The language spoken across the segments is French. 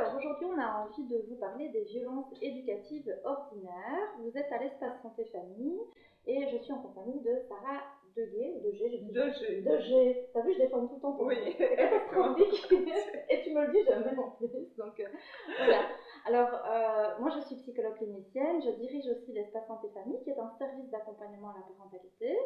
Alors aujourd'hui, on a envie de vous parler des violences éducatives ordinaires. Vous êtes à l'espace santé famille et je suis en compagnie de Sarah Deguet, ou de G, je sais G. De G. T'as vu, je déforme tout le temps. Oui, c'est catastrophique. Et tu me le dis jamais non plus. Donc voilà. Alors, moi je suis psychologue clinicienne, je dirige aussi l'espace santé famille qui est un service d'accompagnement à la parentalité.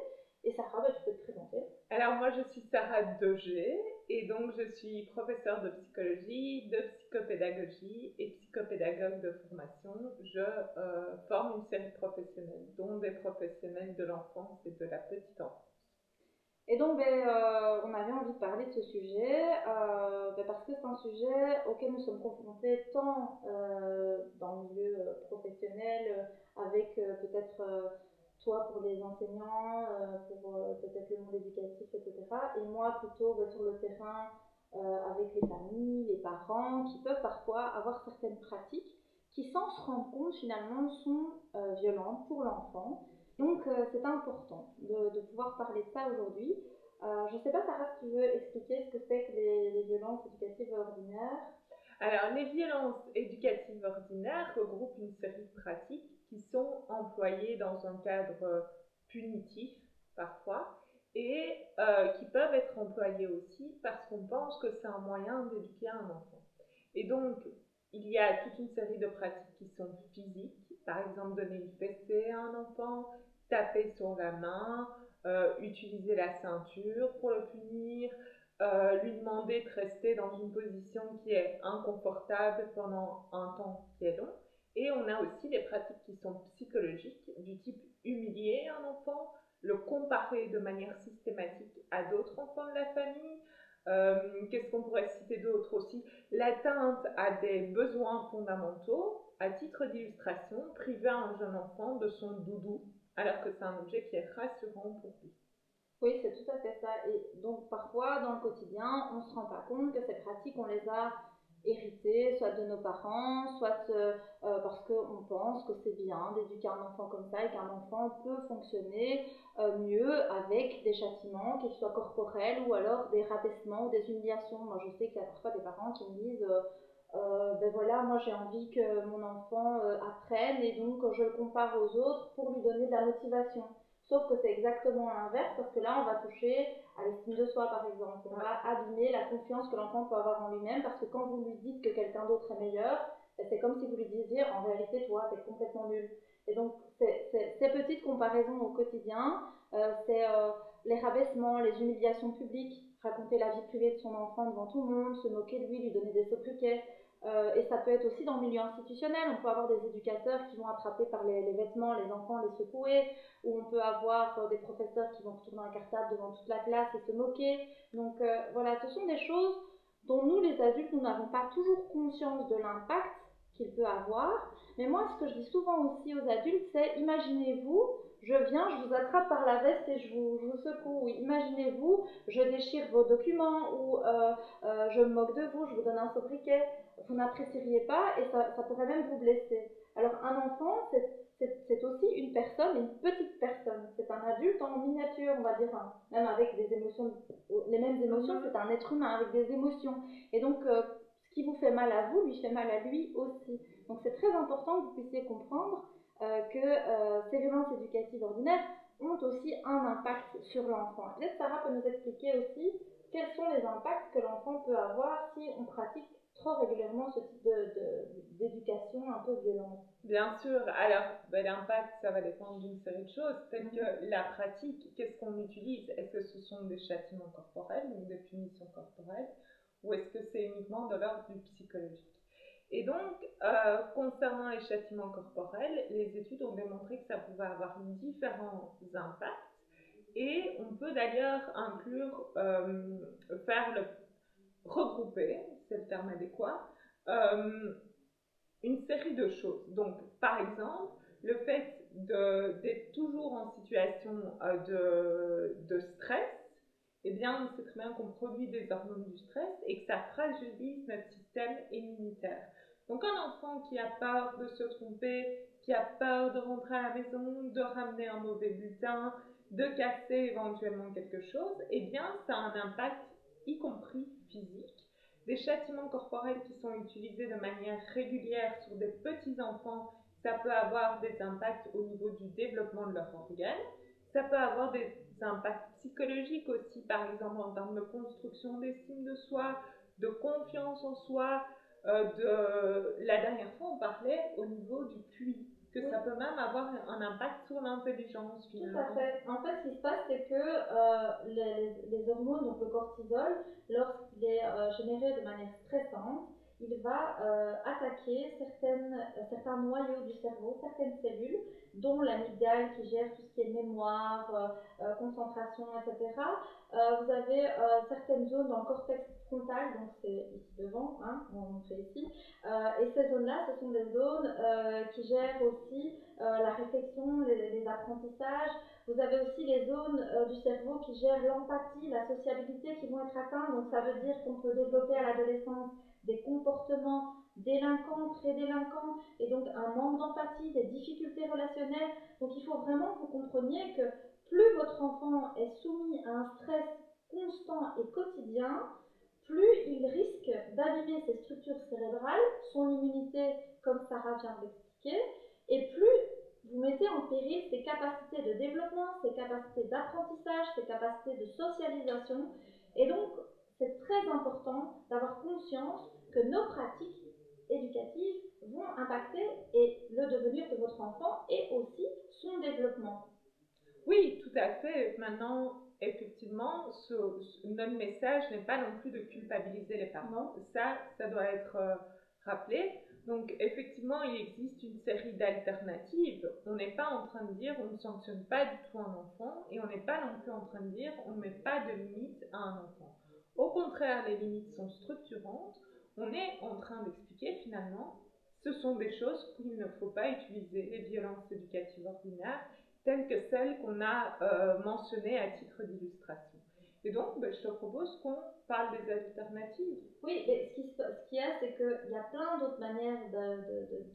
Et Sarah, tu peux te présenter. Alors moi je suis Sarah Degé et donc je suis professeure de psychologie, de psychopédagogie et psychopédagogue de formation. Je forme une série de professionnels, dont des professionnels de l'enfance et de la petite enfance. Et donc, on avait envie de parler de ce sujet parce que c'est un sujet auquel nous sommes confrontés tant dans le milieu professionnel, avec peut-être toi pour les enseignants, pour peut-être le monde éducatif, etc. Et moi plutôt sur le terrain avec les familles, les parents, qui peuvent parfois avoir certaines pratiques qui, sans se rendre compte finalement, sont violentes pour l'enfant. Donc c'est important de pouvoir parler de ça aujourd'hui. Je ne sais pas Sarah si tu veux expliquer ce que c'est que les violences éducatives ordinaires. Alors les violences éducatives ordinaires regroupent une série de pratiques qui sont employées dans un cadre punitif parfois et qui peuvent être employées aussi parce qu'on pense que c'est un moyen d'éduquer un enfant. Et donc il y a toute une série de pratiques qui sont physiques, par exemple donner une fessée à un enfant, taper sur la main, utiliser la ceinture pour le punir, lui demander de rester dans une position qui est inconfortable pendant un temps qui est long. Et on a aussi des pratiques qui sont psychologiques, du type humilier un enfant, le comparer de manière systématique à d'autres enfants de la famille. Qu'est-ce qu'on pourrait citer d'autre aussi? L'atteinte à des besoins fondamentaux. À titre d'illustration, priver un jeune enfant de son doudou alors que c'est un objet qui est rassurant pour lui. Oui, c'est tout à fait ça. Et donc parfois dans le quotidien, on ne se rend pas compte que ces pratiques, on les a héritées, soit de nos parents, soit parce qu'on pense que c'est bien d'éduquer un enfant comme ça et qu'un enfant peut fonctionner mieux avec des châtiments, qu'ils soient corporels ou alors des rabaissements ou des humiliations. Moi je sais qu'il y a parfois des parents qui me disent ben voilà, moi j'ai envie que mon enfant apprenne et donc je le compare aux autres pour lui donner de la motivation. Sauf que c'est exactement l'inverse parce que là on va toucher à l'estime de soi par exemple. On va abîmer la confiance que l'enfant peut avoir en lui-même parce que quand vous lui dites que quelqu'un d'autre est meilleur, c'est comme si vous lui disiez en réalité toi t'es complètement nul. Et donc ces petites comparaisons au quotidien, c'est les rabaissements, les humiliations publiques, raconter la vie privée de son enfant devant tout le monde, se moquer de lui, lui donner des sobriquets. Et ça peut être aussi dans le milieu institutionnel, on peut avoir des éducateurs qui vont attraper par les vêtements les enfants, les secouer, ou on peut avoir des professeurs qui vont retourner un cartable devant toute la classe et se moquer. Donc voilà, ce sont des choses dont nous les adultes, nous n'avons pas toujours conscience de l'impact qu'il peut avoir. Mais moi, ce que je dis souvent aussi aux adultes, c'est imaginez-vous, je viens, je vous attrape par la veste et je vous secoue. Oui, imaginez-vous, je déchire vos documents ou je me moque de vous, je vous donne un sobriquet. Vous n'apprécieriez pas et ça pourrait même vous blesser. Alors un enfant, c'est aussi une personne, une petite personne. C'est un adulte en miniature, on va dire, hein, même avec des émotions, les mêmes émotions, c'est un être humain avec des émotions. Et donc, ce qui vous fait mal à vous, lui fait mal à lui aussi. Donc c'est très important que vous puissiez comprendre que ces violences éducatives ordinaires ont aussi un impact sur l'enfant. Peut-être Sarah peut nous expliquer aussi quels sont les impacts que l'enfant peut avoir si on pratique trop régulièrement ce type d'éducation un peu violente. Bien sûr, alors l'impact, ça va dépendre d'une série de choses. Peut-être que la pratique, qu'est-ce qu'on utilise? Est-ce que ce sont des châtiments corporels, donc des punitions corporelles, ou est-ce que c'est uniquement de l'ordre du psychologique? Et donc, concernant les châtiments corporels, les études ont démontré que ça pouvait avoir différents impacts. Et on peut d'ailleurs inclure, regrouper, c'est le terme adéquat, une série de choses. Donc, par exemple, le fait d'être toujours en situation de stress, eh bien, on sait très bien qu'on produit des hormones du stress et que ça fragilise notre système immunitaire. Donc, un enfant qui a peur de se tromper, qui a peur de rentrer à la maison, de ramener un mauvais bulletin, de casser éventuellement quelque chose, eh bien, ça a un impact, y compris physique, des châtiments corporels qui sont utilisés de manière régulière sur des petits enfants, ça peut avoir des impacts au niveau du développement de leurs organes. Ça peut avoir des impacts psychologiques aussi, par exemple en termes de construction d'estime de soi, de confiance en soi. La dernière fois, on parlait au niveau du QI, que ça peut même avoir un impact sur l'intelligence finalement. Tout à fait. En fait, ce qui se passe, c'est que les hormones, donc le cortisol, lorsqu'il est généré de manière stressante, il va attaquer certains noyaux du cerveau, certaines cellules, dont l'amygdale qui gère tout ce qui est mémoire, concentration, etc. Vous avez certaines zones dans le cortex frontal, donc c'est ici devant, hein, on fait ici, et ces zones-là, ce sont des zones qui gèrent aussi la réflexion, les apprentissages. Vous avez aussi les zones du cerveau qui gèrent l'empathie, la sociabilité qui vont être atteintes. Donc ça veut dire qu'on peut développer à l'adolescence des comportements délinquants, très délinquants, et donc un manque d'empathie, des difficultés relationnelles. Donc il faut vraiment que vous compreniez que plus votre enfant est soumis à un stress constant et quotidien, plus il risque d'abîmer ses structures cérébrales, son immunité, comme Sarah vient de l'expliquer, et plus vous mettez en péril ses capacités de développement, ses capacités d'apprentissage, ses capacités de socialisation. Et donc, c'est très important d'avoir conscience que nos pratiques éducatives vont impacter et le devenir de votre enfant et aussi son développement. Oui, tout à fait. Maintenant, effectivement, notre message n'est pas non plus de culpabiliser les parents. Non. Ça doit être rappelé. Donc, effectivement, il existe une série d'alternatives. On n'est pas en train de dire on ne sanctionne pas du tout un enfant et on n'est pas non plus en train de dire on ne met pas de limites à un enfant. Au contraire, les limites sont structurantes. On est en train d'expliquer finalement, ce sont des choses qu'il ne faut pas utiliser, les violences éducatives ordinaires, telles que celles qu'on a mentionnées à titre d'illustration. Et donc, je te propose qu'on parle des alternatives. Oui, mais ce qu'il y a, c'est qu'il y a plein d'autres manières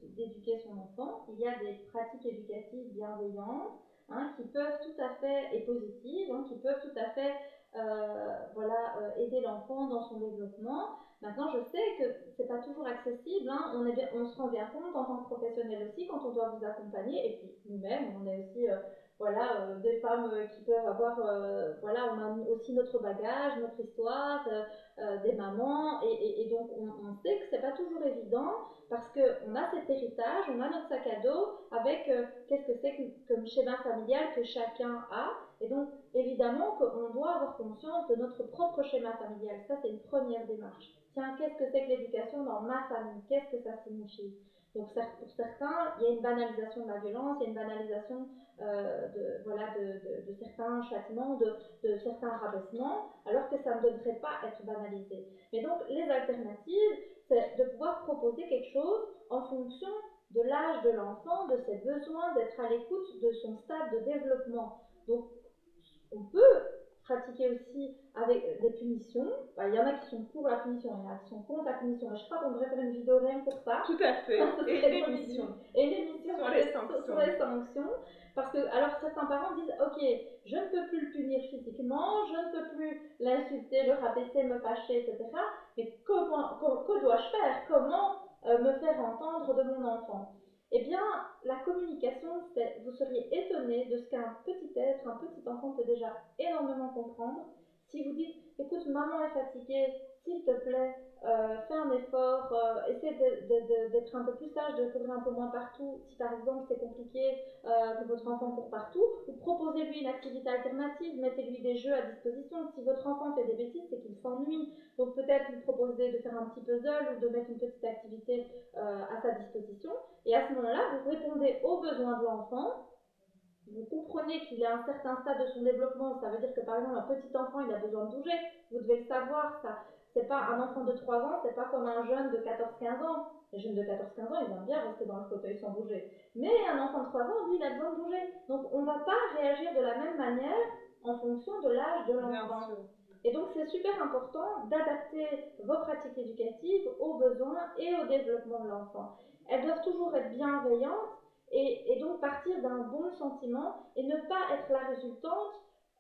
d'éduquer son enfant. Il y a des pratiques éducatives bienveillantes, hein, qui peuvent tout à fait, et positives, hein, qui peuvent tout à fait aider l'enfant dans son développement. Maintenant, je sais que c'est pas toujours accessible, hein. On se rend bien compte en tant que professionnel aussi quand on doit vous accompagner, et puis nous-mêmes, on est aussi des femmes qui peuvent avoir, on a aussi notre bagage, notre histoire, des mamans, et donc on sait que c'est pas toujours évident parce qu'on a cet héritage, on a notre sac à dos avec qu'est-ce que c'est comme schéma familial que chacun a, et donc évidemment qu'on doit avoir conscience de notre propre schéma familial. Ça, c'est une première démarche. Tiens, qu'est-ce que c'est que l'éducation dans ma famille? Qu'est-ce que ça signifie? Donc pour certains, il y a une banalisation de la violence, il y a une banalisation de certains châtiments, de certains rabaissements, alors que ça ne devrait pas être banalisé. Mais donc les alternatives, c'est de pouvoir proposer quelque chose en fonction de l'âge de l'enfant, de ses besoins, d'être à l'écoute de son stade de développement. Donc on peut pratiquer aussi avec des punitions. Il y en a qui sont pour la punition, il y en a qui sont contre la punition. Et je crois qu'on devrait faire une vidéo rien pour ça. Tout à fait. Et une émission. Et une émission sur les sanctions. Parce que, alors certains parents disent, ok, je ne peux plus le punir physiquement, je ne peux plus l'insulter, le rabaisser, me fâcher, etc. Mais que dois-je faire? Comment me faire entendre de mon enfant? Eh bien, la communication, vous seriez étonné de ce qu'un petit être, un petit enfant peut déjà énormément comprendre. Si vous dites, écoute, maman est fatiguée, s'il te plaît, fais un effort, essaie d'être un peu plus sage, de courir un peu moins partout. Si par exemple c'est compliqué que votre enfant court partout, vous proposez-lui une activité alternative, mettez-lui des jeux à disposition. Si votre enfant fait des bêtises, c'est qu'il s'ennuie. Donc peut-être lui proposer de faire un petit puzzle ou de mettre une petite activité à sa disposition. Et à ce moment-là, vous répondez aux besoins de l'enfant. Vous comprenez qu'il est à un certain stade de son développement. Ça veut dire que par exemple, un petit enfant, il a besoin de bouger. Vous devez le savoir, ça. C'est pas un enfant de 3 ans, c'est pas comme un jeune de 14-15 ans. Les jeunes de 14-15 ans, ils aiment bien rester dans le fauteuil sans bouger. Mais un enfant de 3 ans, lui, il a besoin de bouger. Donc on ne va pas réagir de la même manière en fonction de l'âge de l'enfant. Et donc c'est super important d'adapter vos pratiques éducatives aux besoins et au développement de l'enfant. Elles doivent toujours être bienveillantes et donc partir d'un bon sentiment et ne pas être la résultante,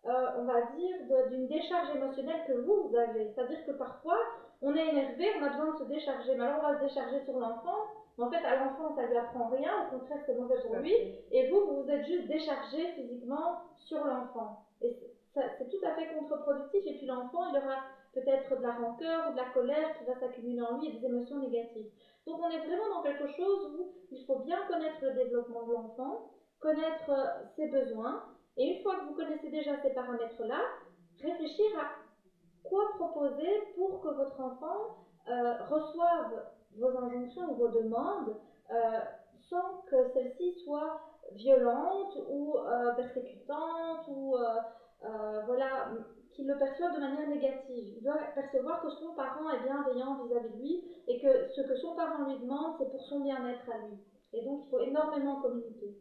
on va dire, d'une décharge émotionnelle que vous avez. C'est-à-dire que parfois, on est énervé, on a besoin de se décharger. Mais alors on va se décharger sur l'enfant, mais en fait à l'enfant ça lui apprend rien, au contraire c'est mauvais pour lui, et vous vous êtes juste déchargé physiquement sur l'enfant. Et c'est tout à fait contre-productif, et puis l'enfant il aura peut-être de la rancœur ou de la colère qui va s'accumuler en lui et des émotions négatives. Donc on est vraiment dans quelque chose où il faut bien connaître le développement de l'enfant, connaître ses besoins, et une fois que vous connaissez déjà ces paramètres-là, réfléchir à quoi proposer pour que votre enfant reçoive vos injonctions ou vos demandes sans que celles-ci soient violentes ou persécutantes ou voilà, qu'il le perçoive de manière négative. Il doit percevoir que son parent est bienveillant vis-à-vis de lui et que ce que son parent lui demande, c'est pour son bien-être à lui. Et donc, il faut énormément communiquer.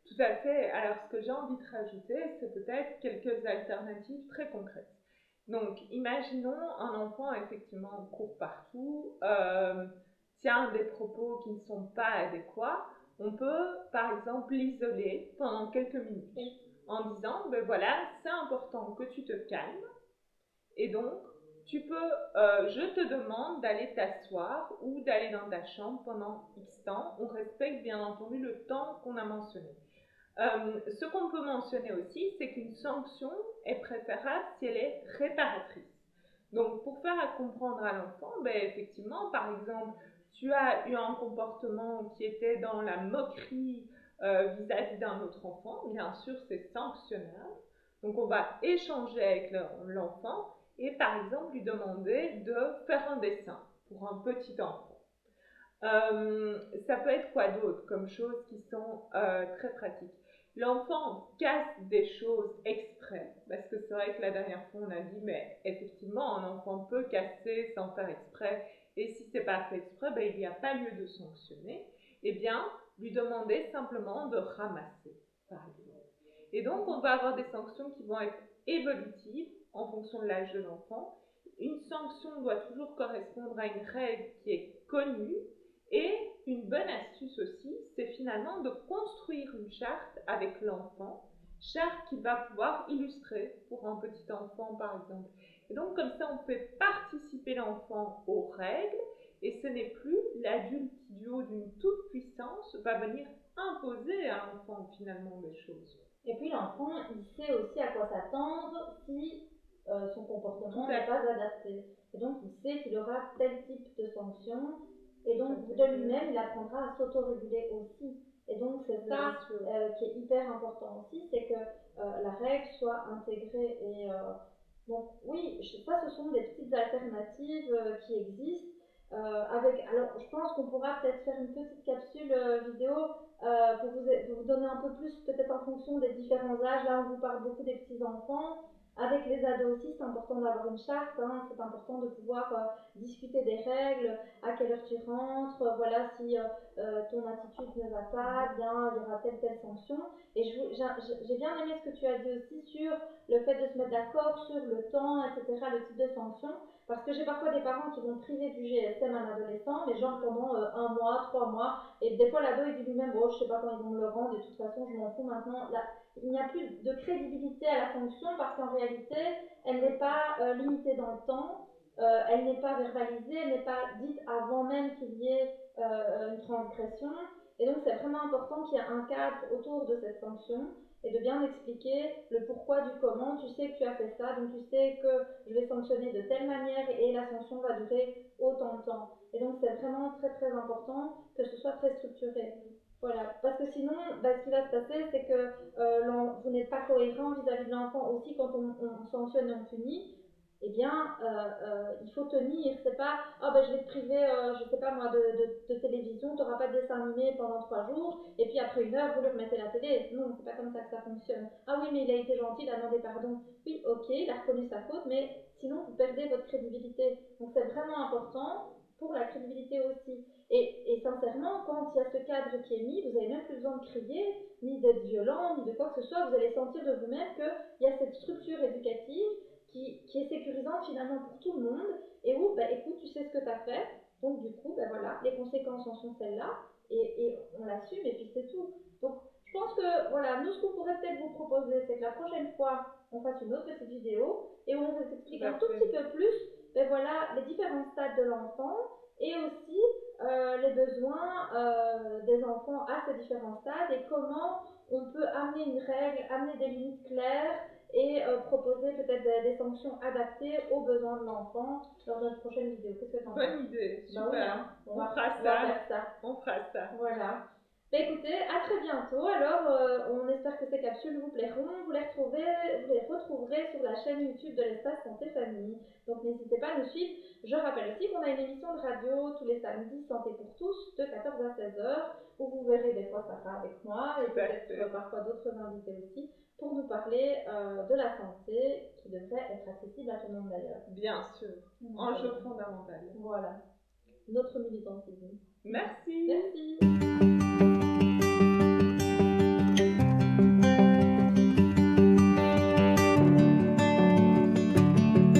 Tout à fait. Alors, ce que j'ai envie de rajouter, c'est peut-être quelques alternatives très concrètes. Donc, imaginons un enfant effectivement court partout, tient des propos qui ne sont pas adéquats. On peut, par exemple, l'isoler pendant quelques minutes en disant, ben voilà, c'est important que tu te calmes et donc tu peux, je te demande d'aller t'asseoir ou d'aller dans ta chambre pendant X temps. On respecte bien entendu le temps qu'on a mentionné. Ce qu'on peut mentionner aussi, c'est qu'une sanction est préférable si elle est réparatrice. Donc, pour faire comprendre à l'enfant, ben, effectivement, par exemple, tu as eu un comportement qui était dans la moquerie vis-à-vis d'un autre enfant, bien sûr, c'est sanctionnable. Donc, on va échanger avec l'enfant et, par exemple, lui demander de faire un dessin pour un petit enfant. Ça peut être quoi d'autre comme choses qui sont très pratiques. L'enfant casse des choses exprès, parce que c'est vrai que la dernière fois on a dit, mais effectivement un enfant peut casser sans faire exprès, et si c'est pas fait exprès, ben, il n'y a pas lieu de sanctionner. Eh bien, lui demander simplement de ramasser, par exemple. Et donc on va avoir des sanctions qui vont être évolutives en fonction de l'âge de l'enfant. Une sanction doit toujours correspondre à une règle qui est connue. Et une bonne astuce aussi, c'est finalement de construire une charte avec l'enfant, charte qu'il va pouvoir illustrer pour un petit enfant par exemple. Et donc comme ça, on fait participer l'enfant aux règles et ce n'est plus l'adulte qui du haut d'une toute puissance va venir imposer à l'enfant finalement des choses. Et puis l'enfant, il sait aussi à quoi s'attendre si son comportement n'est pas adapté. Et donc il sait qu'il aura tel type de sanction. Et donc, de lui-même, il apprendra à s'autoréguler aussi. Et donc, c'est ça qui est hyper important aussi, c'est que la règle soit intégrée. Et donc, oui, ça, ce sont des petites alternatives qui existent. Alors, je pense qu'on pourra peut-être faire une petite capsule vidéo pour vous donner un peu plus, peut-être en fonction des différents âges. Là, on vous parle beaucoup des petits-enfants. Avec les ados aussi, c'est important d'avoir une charte, hein, c'est important de pouvoir discuter des règles, à quelle heure tu rentres, voilà, si ton attitude ne va pas, bien, il y aura telle sanction. Et j'ai bien aimé ce que tu as dit aussi sur le fait de se mettre d'accord sur le temps, etc., le type de sanction, parce que j'ai parfois des parents qui vont priver du GSM un adolescent, mais genre pendant 1 mois, 3 mois, et des fois l'ado il dit lui-même, bon, je sais pas quand ils vont me le rendre, de toute façon je m'en fous maintenant. Là, il n'y a plus de crédibilité à la sanction parce qu'en réalité, elle n'est pas limitée dans le temps, elle n'est pas verbalisée, elle n'est pas dite avant même qu'il y ait une transgression. Et donc, c'est vraiment important qu'il y ait un cadre autour de cette sanction et de bien expliquer le pourquoi du comment. Tu sais que tu as fait ça, donc tu sais que je vais sanctionner de telle manière et la sanction va durer autant de temps. Et donc, c'est vraiment très très important que ce soit très structuré. Voilà, parce que sinon, ce qui va se passer, c'est que vous n'êtes pas cohérent vis-à-vis de l'enfant aussi quand on sanctionne et on punit. Eh bien, il faut tenir. C'est pas, je vais te priver, je sais pas moi, de télévision, tu n'auras pas de dessin animé pendant 3 jours, et puis après 1 heure, vous lui remettez la télé. Non, c'est pas comme ça que ça fonctionne. Ah oui, mais il a été gentil, il a demandé pardon. Oui, ok, il a reconnu sa faute, mais sinon, vous perdez votre crédibilité. Donc, c'est vraiment important pour la crédibilité aussi. Et sincèrement, quand il y a ce cadre qui est mis, vous n'avez même plus besoin de crier, ni d'être violent, ni de quoi que ce soit. Vous allez sentir de vous-même qu'il y a cette structure éducative qui est sécurisante finalement pour tout le monde, et où, écoute, tu sais ce que tu as fait, donc du coup, voilà, les conséquences en sont celles-là, et on l'assume, et puis c'est tout. Donc, je pense que, voilà, nous, ce qu'on pourrait peut-être vous proposer, c'est que la prochaine fois, on fasse une autre petite vidéo, et où on vous explique un tout petit peu plus ben voilà, les différents stades de l'enfant et aussi les besoins des enfants à ces différents stades et comment on peut amener une règle, amener des limites claires et proposer peut-être des sanctions adaptées aux besoins de l'enfant lors de notre prochaine vidéo. Qu'est-ce que tu en penses? Bonne idée, super. Ben oui, hein. On fera va faire ça. On fera ça. Voilà. Ben écoutez, à très bientôt. Alors, on espère que ces capsules vous plairont. Vous les retrouverez sur la chaîne YouTube de l'Espace Santé Famille. Donc n'hésitez pas à nous suivre. Je rappelle aussi qu'on a une émission de radio tous les samedis Santé pour tous de 14 à 16 heures où vous verrez des fois Sarah avec moi et peut-être parfois d'autres invités aussi pour nous parler de la santé qui devrait être accessible à tout le monde d'ailleurs. Bien sûr. Enjeu fondamental. Voilà. Notre militantisme. Merci. Merci.